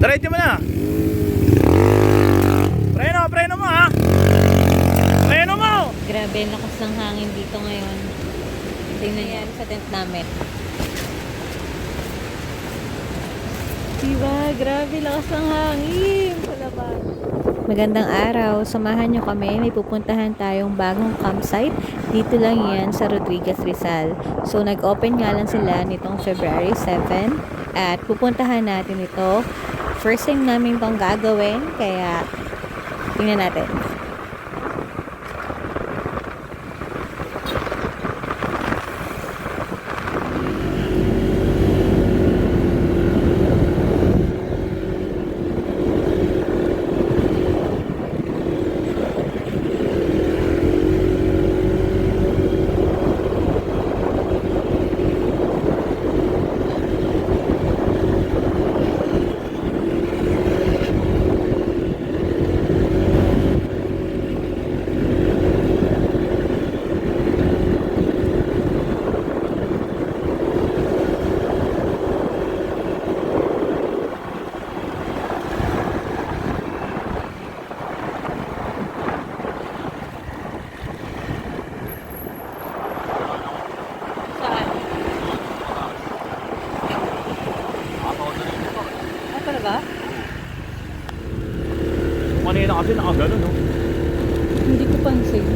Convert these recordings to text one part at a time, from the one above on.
Diretso mo na. Preno mo ha. Preno mo. Grabe, lakas ng hangin dito ngayon. Tingnan yan sa tent namin. Diba? Grabe, lakas ng hangin. Palabas. Magandang araw. Samahan nyo kami. May pupuntahan tayong bagong campsite. Dito lang yan sa Rodriguez, Rizal. So, nag-open nga lang sila nitong February 7. At pupuntahan natin ito. First time namin itong gagawin. Kaya, tingnan natin. Talaga? Kanina kasi nakagano no. Hindi ko pansin.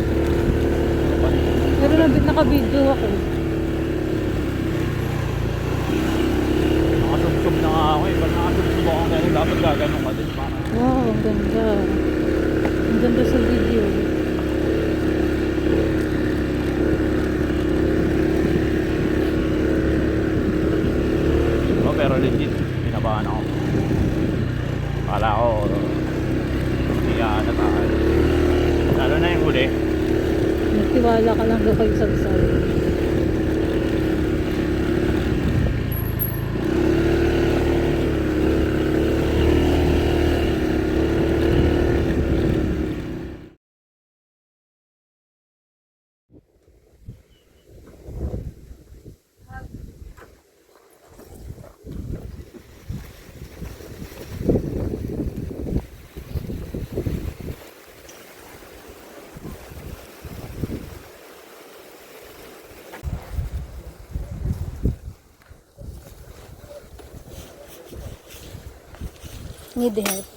Pero naka-video ako. Nakasubsob na nga ako eh. Pag nakasubsob ako ngayon, dapat gaganon ka din. Wow, ang ganda. Ang ganda sa video. Oh, pero legit, pinabahan ako. Kala ko, hindi ka nataan. Lalo na yung huli. Nagtiwala ka lang daw kayo sagsag. Need help.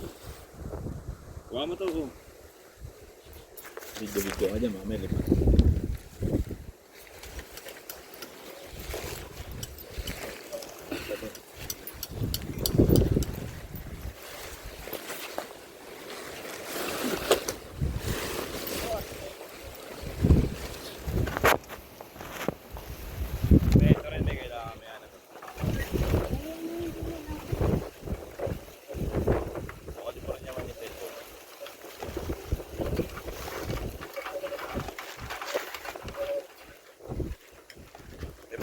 Kuha mo to ko. Video ka dyan, mamaya lipat.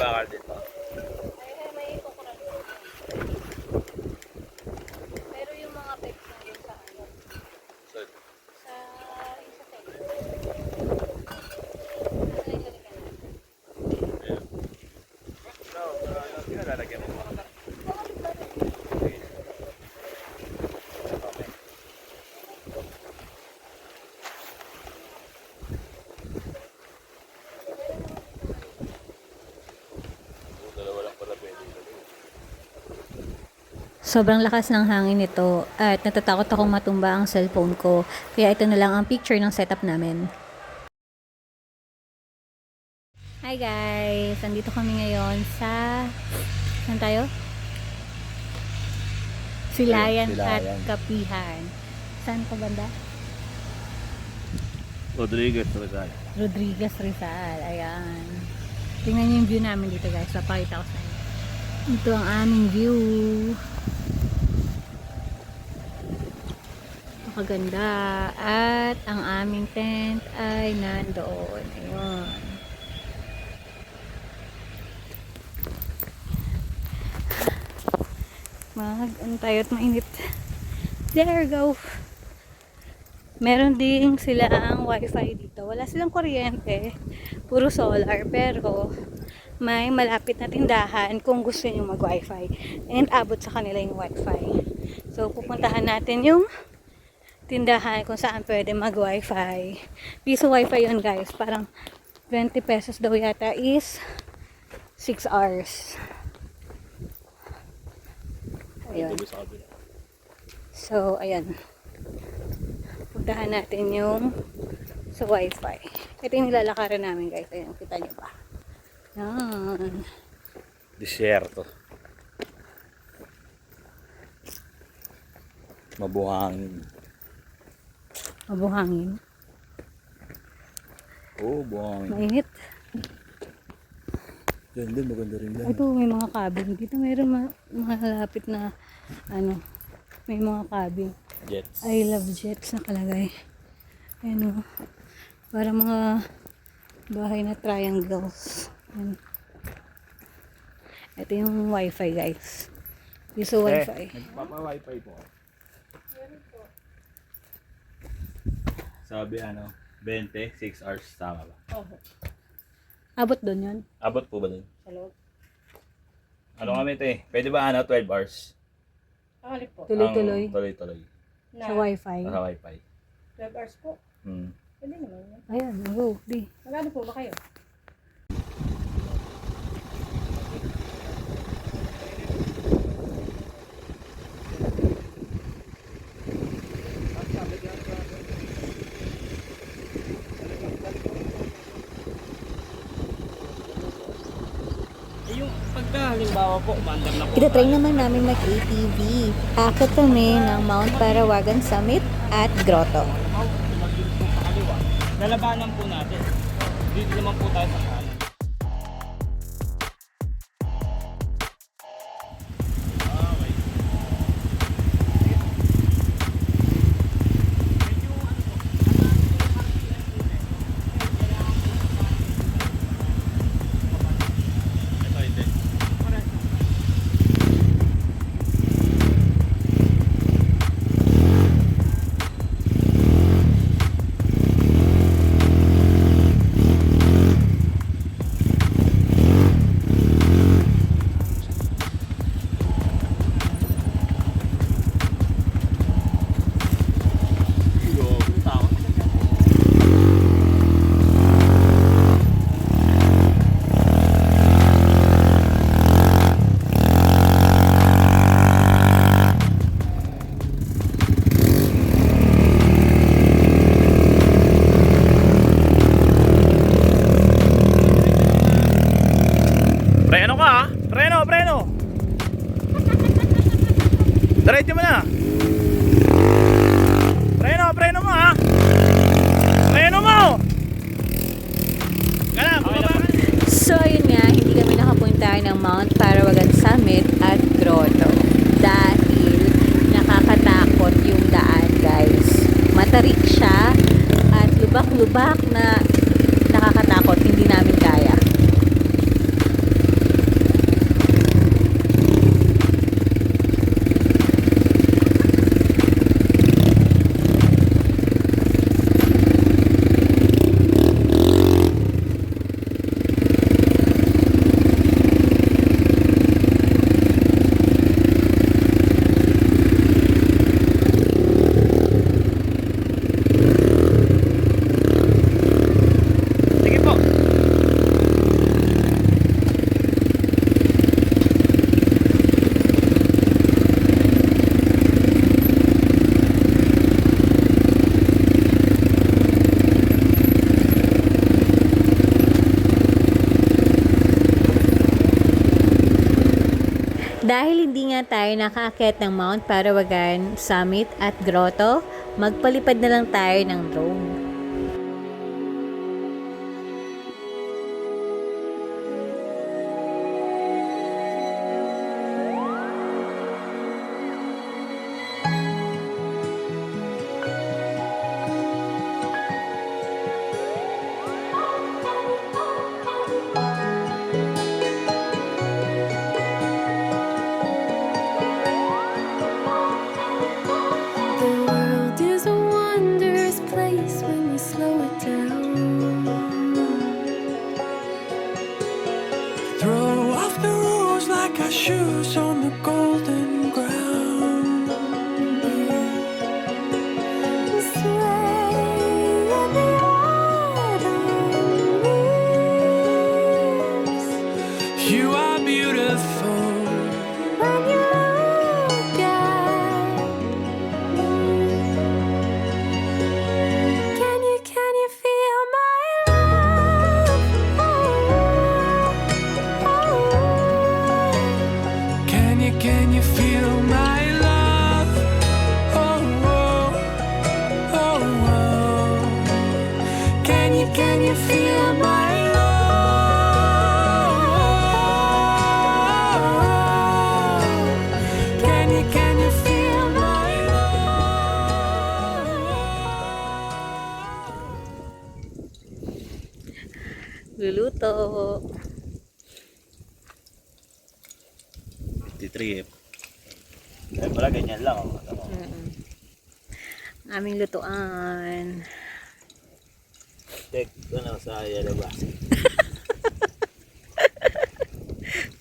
Bakal din pa. May kukuran. Pero yung mga pegs na yun sa ano? So, Sa tent. yeah. No, lalagyan mo. Sobrang lakas ng hangin nito at natatakot akong matumba ang cellphone ko. Kaya ito na lang ang picture ng setup namin. Hi guys! Andito kami ngayon sa... Saan tayo? Silayan at Kapihan. Saan ka banda? Rodriguez, Rizal. Rodriguez, Rizal. Ayan. Tingnan niyo yung view namin dito guys. Papakita ko sa inyo. Ito ang aming view. Napakaganda. At ang aming tent ay nandoon. Ayun. Ano tayo at mainit. There go. Meron din sila ang wifi dito. Wala silang kuryente. Puro solar. Pero may malapit na tindahan kung gusto nyo mag wifi. And abot sa kanila yung wifi. So, pupuntahan natin yung tindahan kung saan pwede mag-wifi. Piso wifi yun guys. Parang 20 pesos daw yata is 6 hours. Ayun. So, ayan. Puntahan natin yung sa wifi. Ito yung nilalakaran namin guys. Ayan, kita nyo ba? Yan. Disyerto. Mabuhangin. Mabuhangin. Oo, buhangin. Mainit. Yan din, maganda rin yan. Ito, may mga cabin. Dito mayroon malapit na ano, may mga cabin. Jets. I love jets nakalagay. Ayan o. Para mga bahay na triangles. Ayan. Ito yung wifi guys. Piso wifi. Nagpapa-wifi po. Sabi 20, 6 hours, tama ba? Abot doon yun? Abot po ba dun? Sa loob. Ano kami ito Pwede ba 12 hours? Alip po. Tuloy-tuloy. Tuloy-tuloy. Sa wifi. Sa wifi. 12 hours po. Pwede naman yan. Ayan, go. Di. Magkano po ba kayo? Yung pagka halimbawa po, umandar na po. Ito-try naman namin mag-ATV. Akit kami ng Mount Parawagan Summit at Grotto. Tumagin po sa kaliwa. Lalabanan po natin. Dito naman po tayo sa kanan. Preno ka ha? Preno! Diretso mo na! Preno mo ha! Preno mo! Gana, bumaba ka. So, ayun nga, hindi kami nakapunta ng Mount Parawagan Summit at Grotto dahil nakakatakot yung daan, guys. Matarik siya at lubak-lubak na nakakatakot, hindi namin kaya. Sige po. Dahil hindi nga tayo nakaakyat ng Mount Parawagan Summit at Grotto, magpalipad na lang tayo ng drone. The world is a wondrous place You are beautiful. When you look at me, can you feel my love? Oh, oh. Can you feel my love? Oh, oh, oh, oh. Can you feel my love? Can you feel my love? Luluto. Trip. Ay pala, ganyan lang. Oh. Ano? Aming lutuan. Tek, ano, sa yellow basket.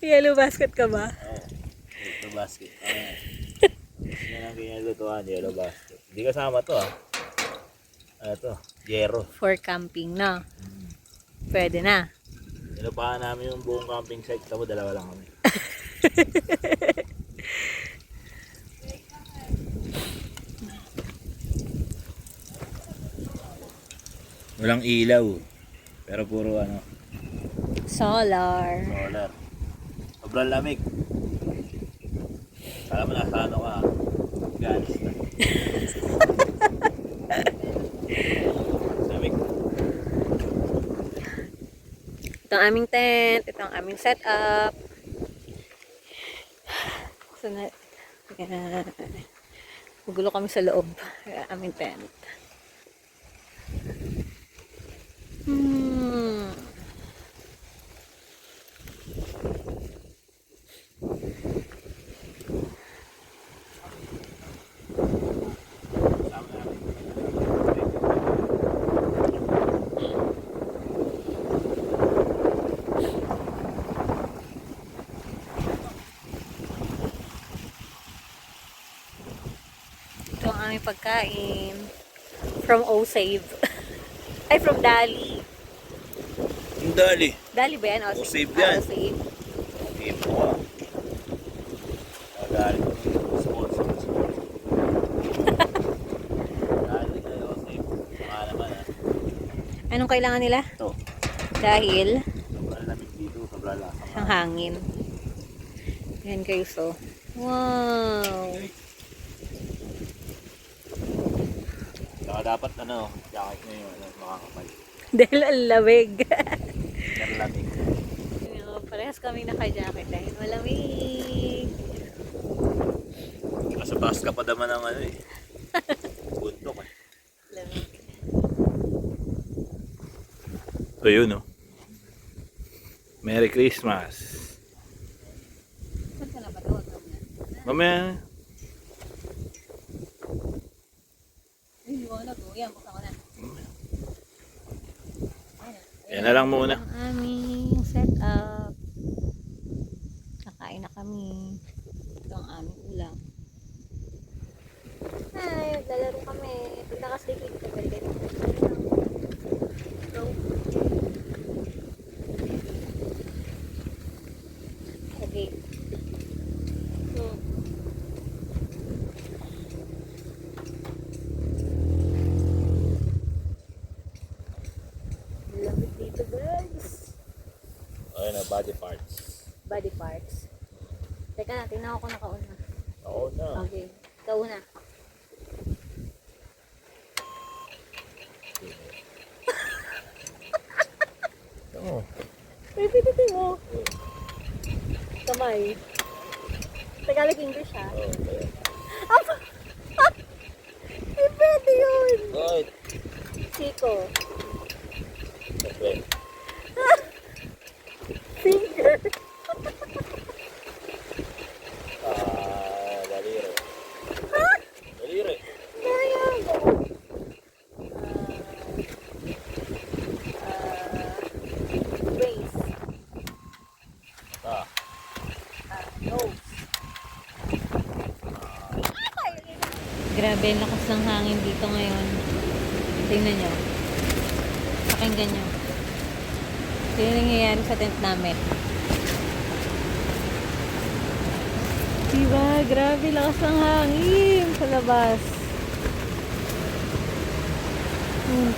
Yellow basket ka ba? Oo. Yellow basket. Yan ang ganyan lutuan, yellow basket. Hindi kasama to ah. Ano to? Yero. For camping, no? Pwede na. Nilupahan namin yung buong camping site. Tamo, dalawa lang kami. Walang ilaw. Pero puro ano, Solar. solar. Sobrang lamig. Kala mo nasa ano ka, Afghanistan. Lamig. Ito ang aming tent. Ito ang aming setup. So, magulo kami sa loob. Aming tent. Ito ang aming pagkain. From O-Save. Ay, from Dali. Ang dali. Dali ba yan? O-Save yan. O-Save. Game mo ah. Magalit ko ng sponsor. Dali kayo, safe. Mga naman ah. Anong kailangan nila? Ito. Dahil Sobrang lamig dito, sobrang lasang. ang hangin. Yan kayo so. Wow! Saka dapat ano, jacket nyo yung ano, makakapal. Dahil ang lamig. Pero lamig. Parehas kami naka-jacket dahil malamig. Nasa bus ka pa naman ng ano eh. Buntok eh. Lamig. So yun oh. Merry Christmas. Saan ka na ba doon? Mamaya. Ay, liwanag ko. Yan, buksan ko na. Yan na lang muna. Ang aming setup. Kakain na kami. Ito ang aming ulam. Ay, lalaro kami. Pagkakaslikid ka ba din? Go. Okay. Lamig dito, guys. Ayun na, body parts. Body parts. Teka lang, tingnan ko kung nakauna. Oo na. Okay, ikaw na. Oo. Pipititin mo. Kamay. Tagalog English ha? Oo, kaya. Ay, pwede yun. Oy, Chico. okay. Finger. Daliri. Daliri. Sayang. Waist. Ah, Nose. Grabe, ang lakas ng hangin dito ngayon. Tingnan nyo. Pakinggan nyo. Ito yung nangyayari sa tent namin. Grabe, lakas ng hangin sa labas. Hmm.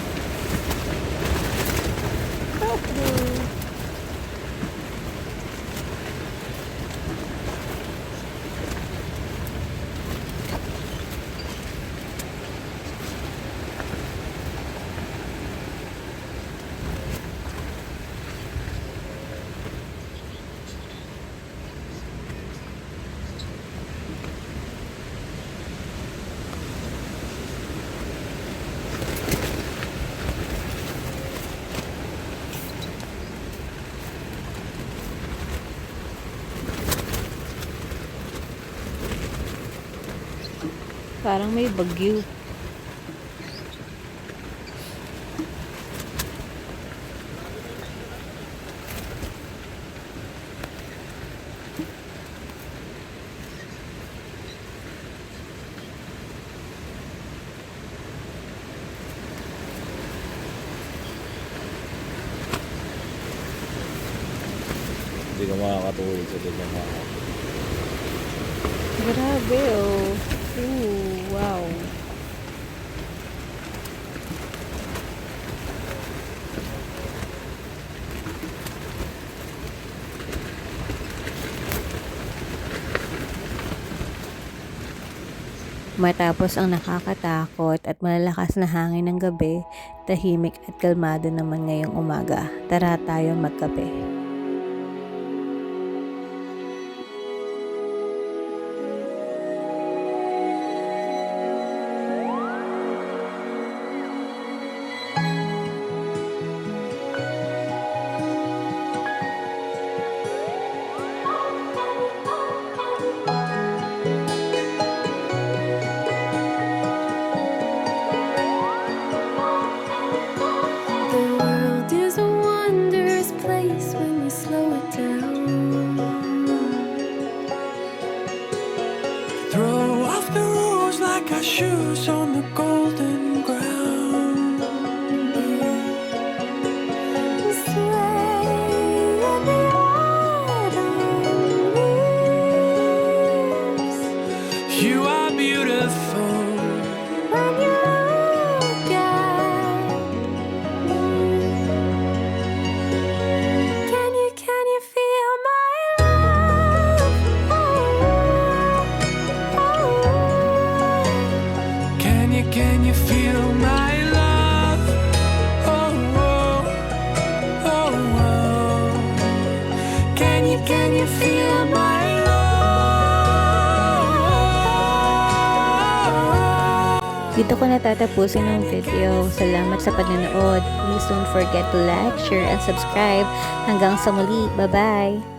Parang may bagyo. Hindi ka makakatulog sa ganyan mga. Grabe, oh. Ooh, wow. Matapos ang nakakatakot at malalakas na hangin ng gabi, tahimik at kalmado naman ngayong umaga. Tara tayo magkape. The world is a wondrous place when you slow it down. Throw off the rules like our shoes on the golden ground. Sway in the autumn leaves. You are beautiful when you look at me. Can you feel my love? Can you feel my love? Oh, oh, oh, oh. Can you feel my love? Dito ko natatapusin ang video. Salamat sa panonood. Please don't forget to like, share, and subscribe. Hanggang sa muli. Bye-bye!